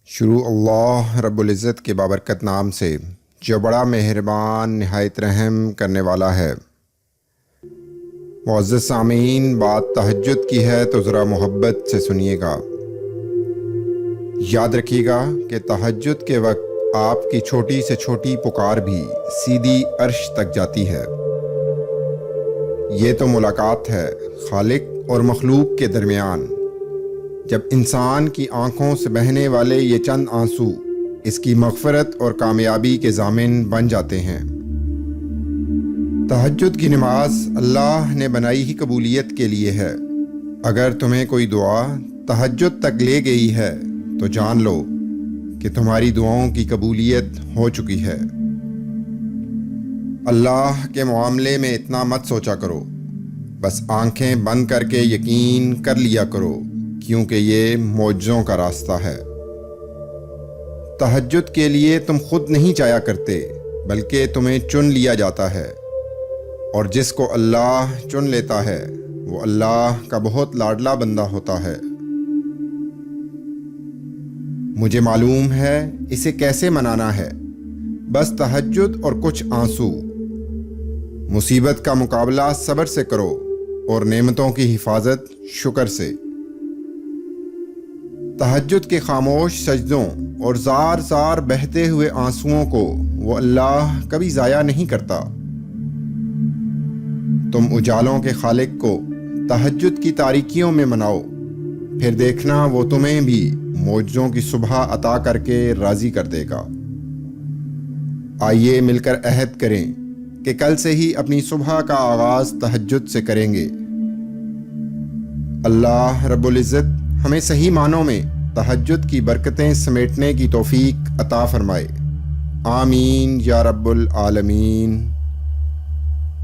شروع اللہ رب العزت کے بابرکت نام سے جو بڑا مہربان نہایت رحم کرنے والا ہے۔ معزز سامعین، بات تہجد کی ہے تو ذرا محبت سے سنیے گا۔ یاد رکھیے گا کہ تہجد کے وقت آپ کی چھوٹی سے چھوٹی پکار بھی سیدھی عرش تک جاتی ہے۔ یہ تو ملاقات ہے خالق اور مخلوق کے درمیان، جب انسان کی آنکھوں سے بہنے والے یہ چند آنسو اس کی مغفرت اور کامیابی کے ضامن بن جاتے ہیں۔ تہجد کی نماز اللہ نے بنائی ہی قبولیت کے لیے ہے۔ اگر تمہیں کوئی دعا تہجد تک لے گئی ہے تو جان لو کہ تمہاری دعاؤں کی قبولیت ہو چکی ہے۔ اللہ کے معاملے میں اتنا مت سوچا کرو، بس آنکھیں بند کر کے یقین کر لیا کرو، کیونکہ یہ معجزوں کا راستہ ہے۔ تہجد کے لیے تم خود نہیں جایا کرتے، بلکہ تمہیں چن لیا جاتا ہے، اور جس کو اللہ چن لیتا ہے وہ اللہ کا بہت لاڈلا بندہ ہوتا ہے۔ مجھے معلوم ہے اسے کیسے منانا ہے، بس تہجد اور کچھ آنسو۔ مصیبت کا مقابلہ صبر سے کرو اور نعمتوں کی حفاظت شکر سے۔ تہجد کے خاموش سجدوں اور زار زار بہتے ہوئے آنسوؤں کو وہ اللہ کبھی ضائع نہیں کرتا۔ تم اجالوں کے خالق کو تہجد کی تاریکیوں میں مناؤ، پھر دیکھنا وہ تمہیں بھی معجزوں کی صبح عطا کر کے راضی کر دے گا۔ آئیے مل کر عہد کریں کہ کل سے ہی اپنی صبح کا آغاز تہجد سے کریں گے۔ اللہ رب العزت ہمیں صحیح معنوں میں تہجد کی برکتیں سمیٹنے کی توفیق عطا فرمائے۔ آمین یا رب العالمین۔